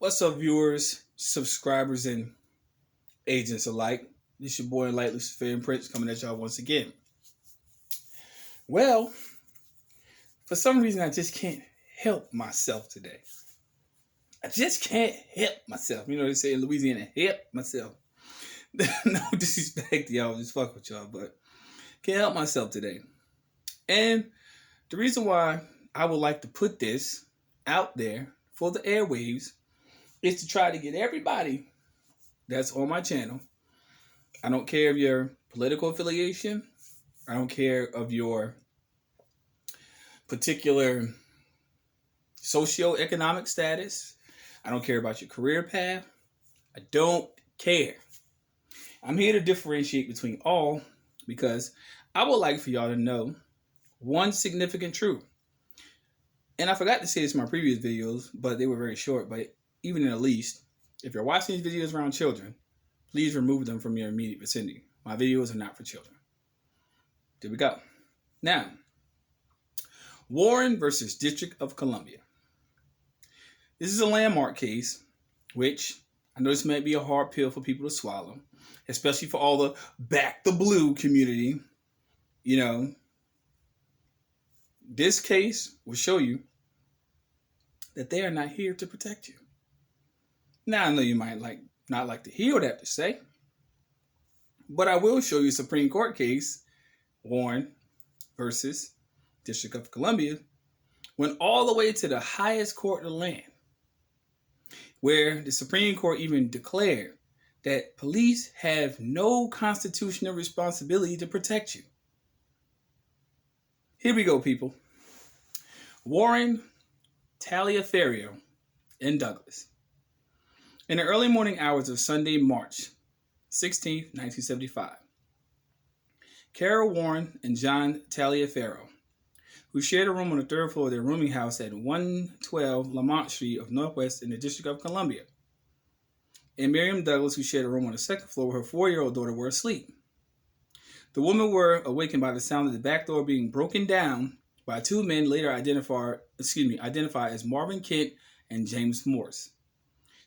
What's up, viewers, subscribers, and agents alike? This your boy Enlightened Luciferian Prince coming at y'all once again. Well, for some reason, I just can't help myself today. I just can't help myself. You know they say in Louisiana, help myself. No disrespect to y'all, just fuck with y'all, but can't help myself today. And the reason why I would like to put this out there for the airwaves is to try to get everybody that's on my channel. I don't care of your political affiliation. I don't care of your particular socioeconomic status. I don't care about your career path. I don't care. I'm here to differentiate between all because I would like for y'all to know one significant truth. And I forgot to say this in my previous videos, but they were very short. But even in the least, if you're watching these videos around children, please remove them from your immediate vicinity. My videos are not for children. There we go. Now, Warren versus District of Columbia. This is a landmark case, which I know this might be a hard pill for people to swallow, especially for all the back the blue community. You know, this case will show you that they are not here to protect you. Now, I know you might not like to hear what I have to say, but I will show you a Supreme Court case, Warren versus District of Columbia, went all the way to the highest court of the land, where the Supreme Court even declared that police have no constitutional responsibility to protect you. Here we go, people. Warren, Taliaferro, and Douglas. In the early morning hours of Sunday, March 16, 1975, Carol Warren and John Taliaferro, who shared a room on the third floor of their rooming house at 112 Lamont Street of Northwest in the District of Columbia, and Miriam Douglas, who shared a room on the second floor with her 4-year-old daughter, were asleep. The women were awakened by the sound of the back door being broken down by two men later identified as Marvin Kent and James Morse.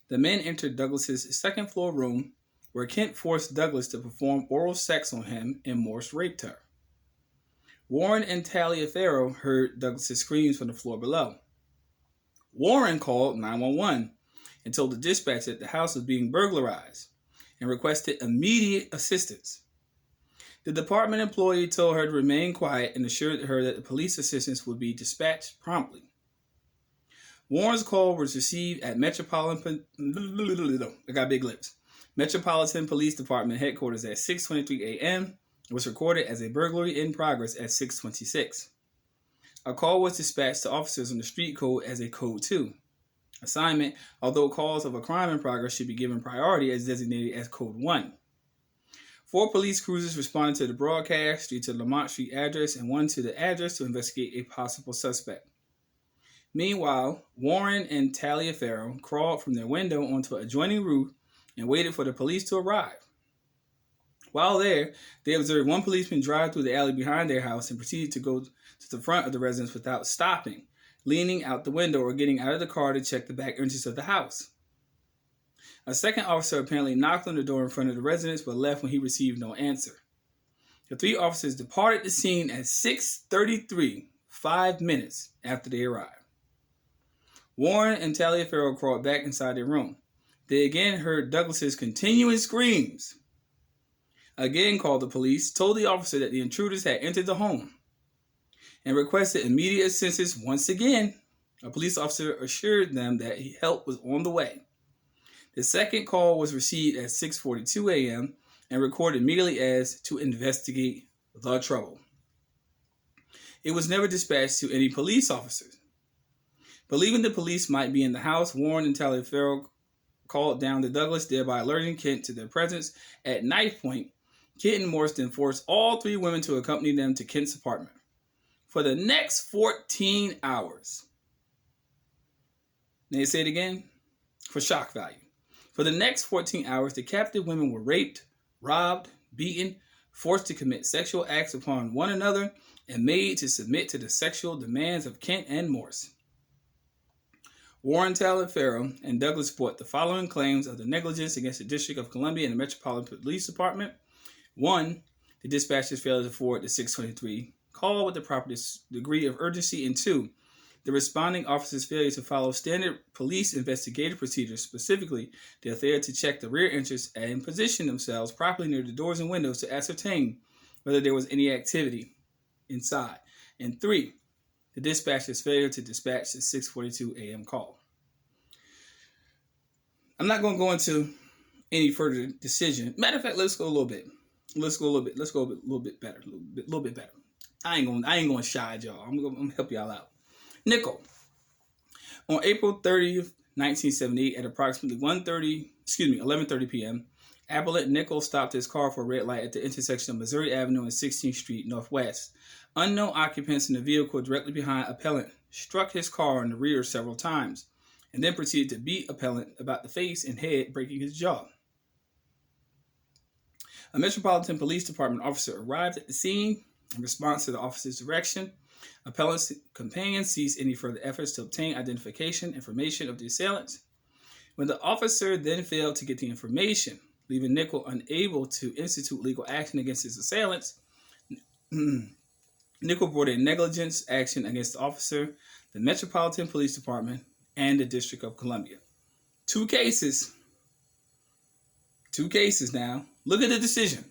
The men entered Douglas's second floor room, where Kent forced Douglas to perform oral sex on him and Morse raped her. Warren and Taliaferro heard Douglas's screams from the floor below. Warren called 911 and told the dispatcher that the house was being burglarized and requested immediate assistance. The department employee told her to remain quiet and assured her that the police assistance would be dispatched promptly. Warren's call was received at Metropolitan Police Department headquarters at 6:23 a.m. and was recorded as a burglary in progress at 6:26. A call was dispatched to officers on the street code as a Code 2 assignment, although calls of a crime in progress should be given priority as designated as Code 1. 4 police cruisers responded to the broadcast, 3 to the Lamont Street address and 1 to the address to investigate a possible suspect. Meanwhile, Warren and Taliaferro crawled from their window onto an adjoining roof and waited for the police to arrive. While there, they observed one policeman drive through the alley behind their house and proceeded to go to the front of the residence without stopping, leaning out the window or getting out of the car to check the back entrance of the house. A second officer apparently knocked on the door in front of the residence but left when he received no answer. The 3 officers departed the scene at 6:33, 5 minutes after they arrived. Warren and Taliaferro crawled back inside their room. They again heard Douglas's continuing screams. Again called the police, told the officer that the intruders had entered the home, and requested immediate assistance once again. A police officer assured them that help was on the way. The second call was received at 6:42 a.m. and recorded immediately as to investigate the trouble. It was never dispatched to any police officers. Believing the police might be in the house, Warren and Taliaferro called down to Douglas, thereby alerting Kent to their presence. At knife point, Kent and Morse then forced all 3 women to accompany them to Kent's apartment. For the next 14 hours. May I say it again? For shock value. For the next 14 hours, the captive women were raped, robbed, beaten, forced to commit sexual acts upon one another, and made to submit to the sexual demands of Kent and Morse. Warren Farrell and Douglas support the following claims of the negligence against the District of Columbia and the Metropolitan Police Department. 1. The dispatchers failed to forward the 623 call with the proper degree of urgency. And 2. The responding officer's failure to follow standard police investigative procedures, specifically their failure to check the rear entrance and position themselves properly near the doors and windows to ascertain whether there was any activity inside. And 3. The dispatcher's failure to dispatch the 6:42 a.m. call. I'm not going to go into any further decision. Matter of fact, let's go a little bit. Let's go a little bit better. A little bit better. I ain't going to shide y'all. I'm going to help y'all out. Nickel. On April 30th, 1978, at approximately 11:30 p.m., appellant Nickel stopped his car for a red light at the intersection of Missouri Avenue and 16th Street Northwest. Unknown occupants in the vehicle directly behind appellant struck his car in the rear several times and then proceeded to beat appellant about the face and head, breaking his jaw. A Metropolitan Police Department officer arrived at the scene in response to the officer's direction. Appellant's companion ceased any further efforts to obtain identification information of the assailants. When the officer then failed to get the information, leaving Nickel unable to institute legal action against his assailants, Nickel brought a negligence action against the officer, the Metropolitan Police Department, and the District of Columbia. Two cases now. Look at the decision.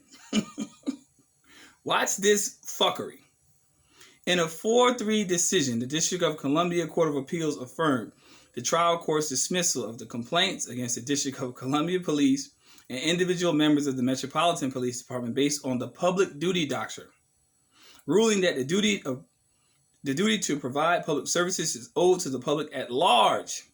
Watch this fuckery. In a 4-3 decision, the District of Columbia Court of Appeals affirmed the trial court's dismissal of the complaints against the District of Columbia Police and individual members of the Metropolitan Police Department based on the public duty doctrine, ruling that the duty to provide public services is owed to the public at large,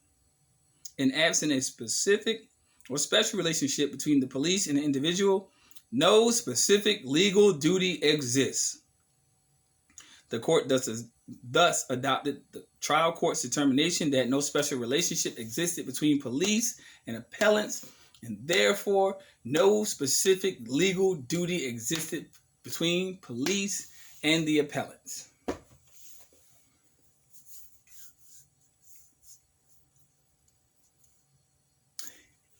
and absent a specific or special relationship between the police and the individual, no specific legal duty exists. The court thus adopted the trial court's determination that no special relationship existed between police and appellants, and therefore no specific legal duty existed between police and the appellants.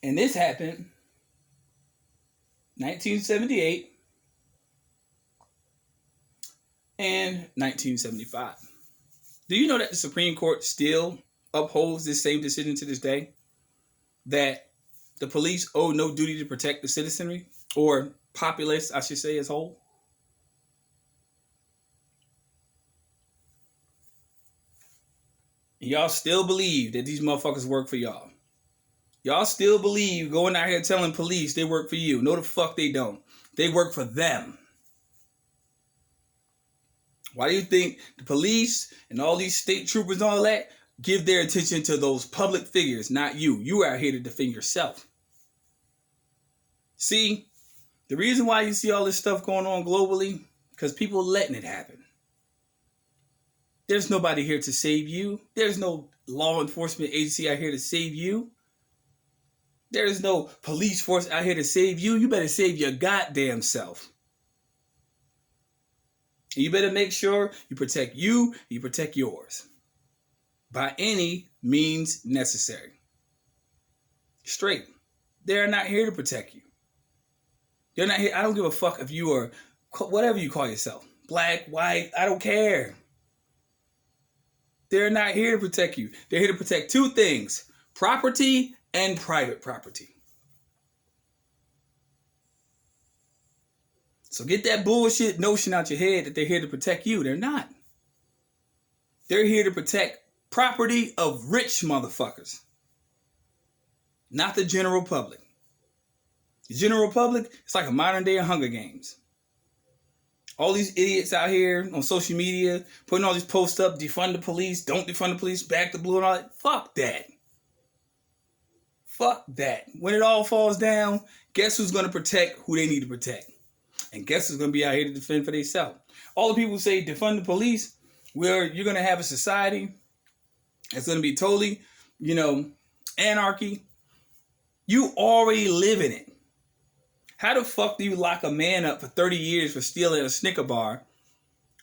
And this happened 1978 and 1975. Do you know that the Supreme Court still upholds this same decision to this day? That the police owe no duty to protect the citizenry, or populace, I should say, as whole? And y'all still believe that these motherfuckers work for y'all. Y'all still believe going out here telling police they work for you. No, the fuck they don't. They work for them. Why do you think the police and all these state troopers and all that give their attention to those public figures, not you? You are here to defend yourself. See, the reason why you see all this stuff going on globally, because people are letting it happen. There's nobody here to save you. There's no law enforcement agency out here to save you. There's no police force out here to save you. You better save your goddamn self. And you better make sure you protect you, you protect yours. By any means necessary. Straight. They're not here to protect you. They're not here. I don't give a fuck if you are whatever you call yourself. Black, white, I don't care. They're not here to protect you. They're here to protect two things: property and private property. So get that bullshit notion out your head that they're here to protect you. They're not. They're here to protect property of rich motherfuckers. Not the general public. The general public, it's like a modern day Hunger Games. All these idiots out here on social media putting all these posts up, defund the police, don't defund the police, back the blue and all that. Fuck that. Fuck that. When it all falls down, guess who's going to protect who they need to protect? And guess who's going to be out here to defend for themselves? All the people who say defund the police, where you're going to have a society that's going to be totally, anarchy. You already live in it. How the fuck do you lock a man up for 30 years for stealing a Snicker bar?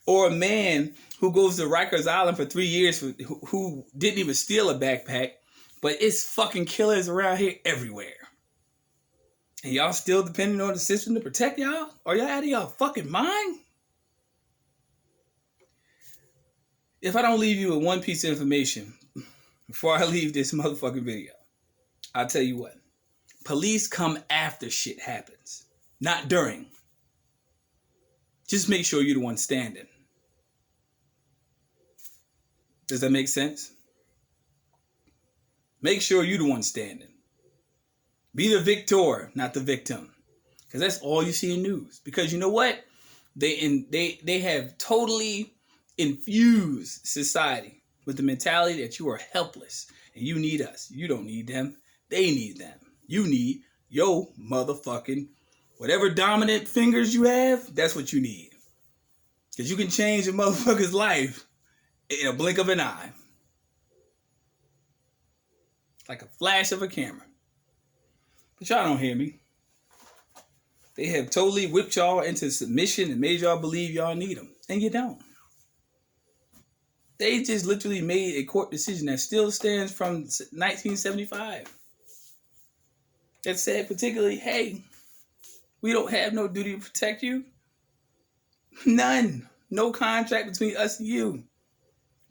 Or a man who goes to Rikers Island for 3 years who didn't even steal a backpack, But it's fucking killers around here everywhere. And y'all still depending on the system to protect y'all? Are y'all out of y'all fucking mind? If I don't leave you with one piece of information before I leave this motherfucking video, I'll tell you what. Police come after shit happens, not during. Just make sure you're the one standing. Does that make sense? Make sure you're the one standing. Be the victor, not the victim. Because that's all you see in news. Because you know what? They have totally infused society with the mentality that you are helpless and you need us. You don't need them. They need them. You need your motherfucking whatever dominant fingers you have, that's what you need. Because you can change a motherfucker's life in a blink of an eye. Like a flash of a camera. But y'all don't hear me. They have totally whipped y'all into submission and made y'all believe y'all need them. And you don't. They just literally made a court decision that still stands from 1975. That said particularly, hey, we don't have no duty to protect you. None. No contract between us and you.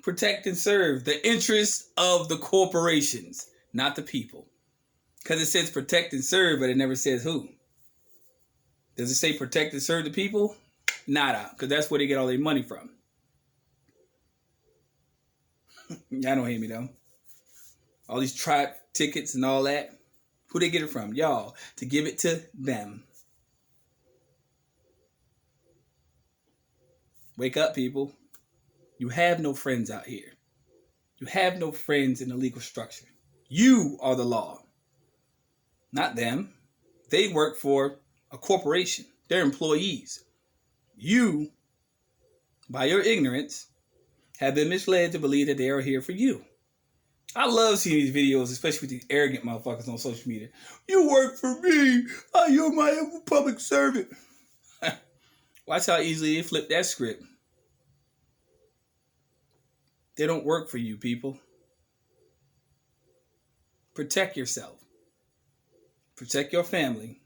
Protect and serve the interests of the corporations, not the people. Because it says protect and serve, but it never says who. Does it say protect and serve the people? Nada. Because that's where they get all their money from. Y'all don't hear me though. All these tribe tickets and all that. Who they get it from? Y'all. To give it to them. Wake up, people. You have no friends out here. You have no friends in the legal structure. You are the law. Not them. They work for a corporation. They're employees. You, by your ignorance, have been misled to believe that they are here for you. I love seeing these videos, especially with these arrogant motherfuckers on social media. You work for me. You're my public servant. Watch how easily they flip that script. They don't work for you, people. Protect yourself. Protect your family.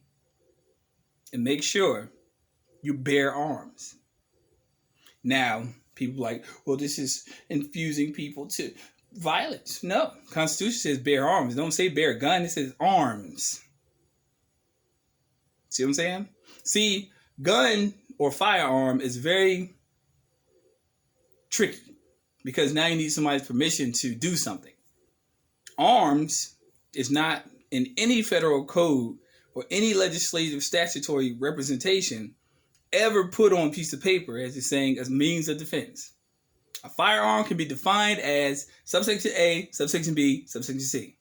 And make sure you bear arms. Now, people are like, well, this is infusing people to violence. No. Constitution says bear arms. It don't say bear gun. It says arms. See what I'm saying? See, gun or firearm is very tricky because now you need somebody's permission to do something. Arms is not in any federal code or any legislative statutory representation ever put on a piece of paper as it's saying as means of defense. A firearm can be defined as subsection A, subsection B, subsection C.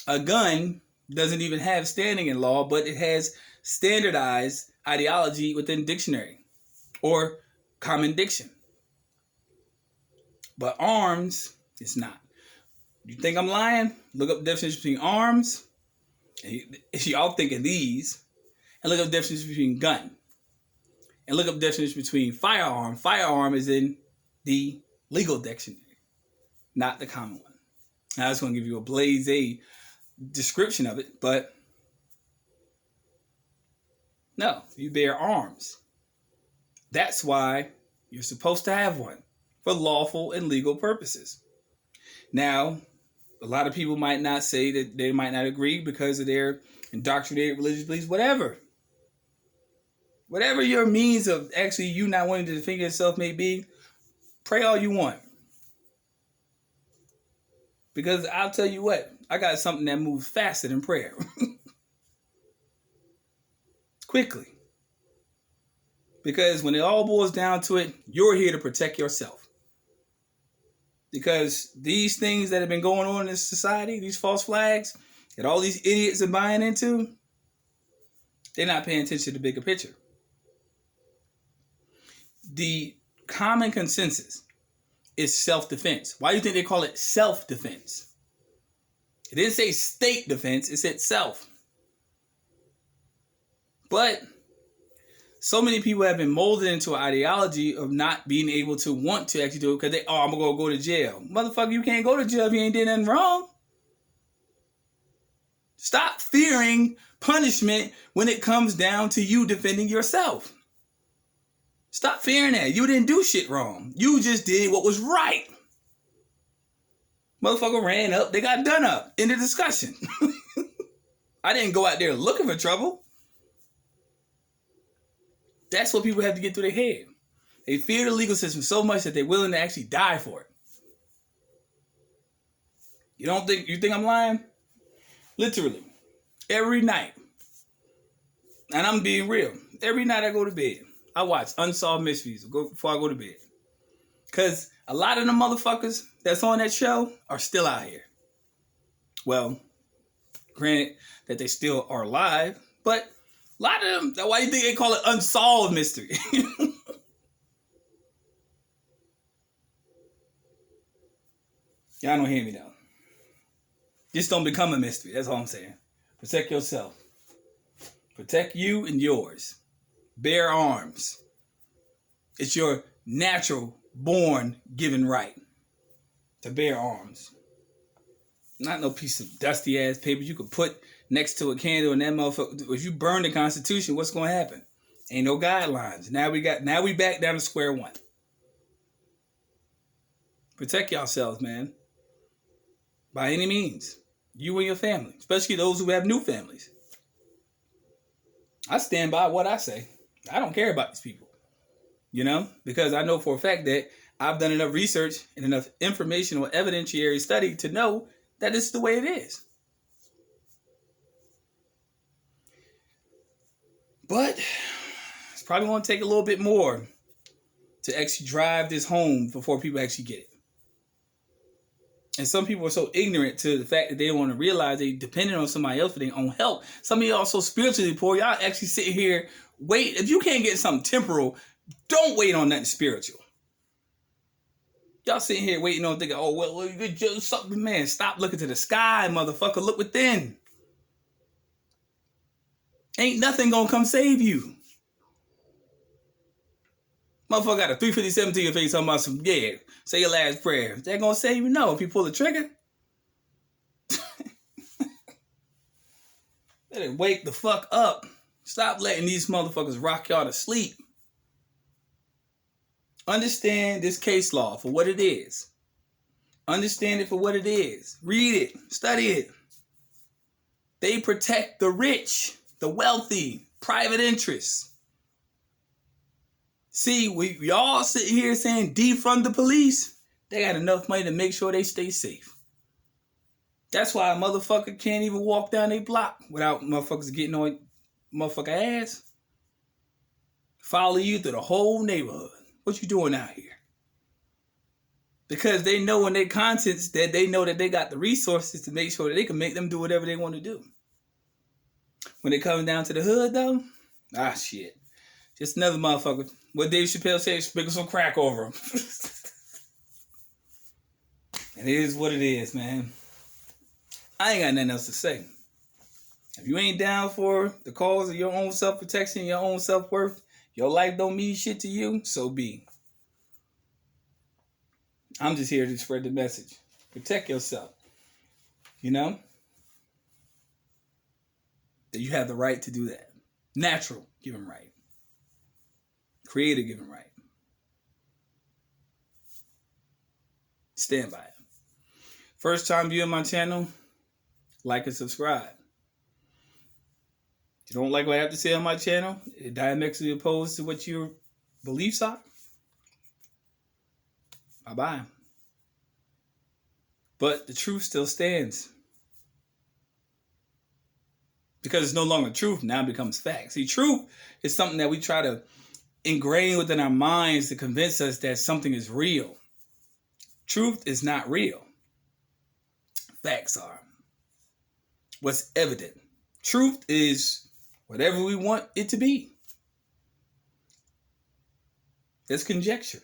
A gun doesn't even have standing in law, but it has standardized ideology within dictionary or common diction. But arms, it's not. You think I'm lying? Look up the definition between arms. If y'all think of these, and look up the definition between gun. And look up the definition between firearm. Firearm is in the legal dictionary, not the common one. I was going to give you a blase description of it, but no, you bear arms. That's why you're supposed to have one for lawful and legal purposes. Now, a lot of people might not say that they might not agree because of their indoctrinated religious beliefs, whatever. Whatever your means of actually you not wanting to defend yourself may be, pray all you want. Because I'll tell you what, I got something that moves faster than prayer. Quickly. Because when it all boils down to it, you're here to protect yourself. Because these things that have been going on in this society, these false flags that all these idiots are buying into, they're not paying attention to the bigger picture. The common consensus is self-defense. Why do you think they call it self-defense? It didn't say state defense, it said self. But so many people have been molded into an ideology of not being able to want to actually do it because I'm going to go to jail. Motherfucker, you can't go to jail if you ain't did nothing wrong. Stop fearing punishment when it comes down to you defending yourself. Stop fearing that. You didn't do shit wrong. You just did what was right. Motherfucker ran up. They got done up in the discussion. I didn't go out there looking for trouble. That's what people have to get through their head. They fear the legal system so much that they're willing to actually die for it. You think I'm lying? Literally. Every night. And I'm being real. Every night I go to bed, I watch Unsolved Mysteries before I go to bed. Because a lot of the motherfuckers that's on that show are still out here. Well, granted that they still are alive, but a lot of them, why do you think they call it Unsolved Mystery? Y'all don't hear me though. Just don't become a mystery. That's all I'm saying. Protect yourself. Protect you and yours. Bear arms. It's your natural born given right to bear arms. Not no piece of dusty ass paper you could put next to a candle and that motherfucker. If you burn the Constitution, what's gonna happen? Ain't no guidelines. Now we back down to square one. Protect yourselves, man. By any means. You and your family. Especially those who have new families. I stand by what I say. I don't care about these people. You know? Because I know for a fact that I've done enough research and enough information or evidentiary study to know that this is the way it is. But it's probably going to take a little bit more to actually drive this home before people actually get it. And some people are so ignorant to the fact that they don't want to realize they dependent on somebody else for their own help. Some of y'all so spiritually poor, y'all actually sit here, wait. If you can't get something temporal, don't wait on nothing spiritual. Y'all sitting here waiting on thinking, oh, well, you could do something, man. Stop looking to the sky, motherfucker. Look within. Ain't nothing gonna come save you. Motherfucker got a 357 to your face talking about some, yeah, say your last prayer. Is that gonna save you? No, if you pull the trigger. Better wake the fuck up. Stop letting these motherfuckers rock y'all to sleep. Understand this case law for what it is. Understand it for what it is. Read it. Study it. They protect the rich, the wealthy, private interests. See, we all sit here saying defund the police. They got enough money to make sure they stay safe. That's why a motherfucker can't even walk down their block without motherfuckers getting on motherfucker ass. Follow you through the whole neighborhood. What you doing out here? Because they know in their conscience that they know that they got the resources to make sure that they can make them do whatever they want to do. When it comes down to the hood, though, shit. Just another motherfucker. What Dave Chappelle said, sprinkle some crack over him. And it is what it is, man. I ain't got nothing else to say. If you ain't down for the cause of your own self-protection, your own self-worth, your life don't mean shit to you, so be. I'm just here to spread the message. Protect yourself. You know? That you have the right to do that. Natural given right. Creator given right. Stand by it. First time viewing my channel, like and subscribe. If you don't like what I have to say on my channel, it diametrically opposed to what your beliefs are, bye-bye. But the truth still stands. Because it's no longer truth, now it becomes fact. See, truth is something that we try to ingrain within our minds to convince us that something is real. Truth is not real. Facts are. What's evident. Truth is whatever we want it to be. That's conjecture.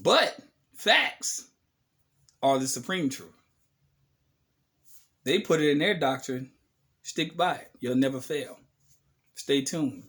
But facts are the supreme truth. They put it in their doctrine. Stick by it. You'll never fail. Stay tuned.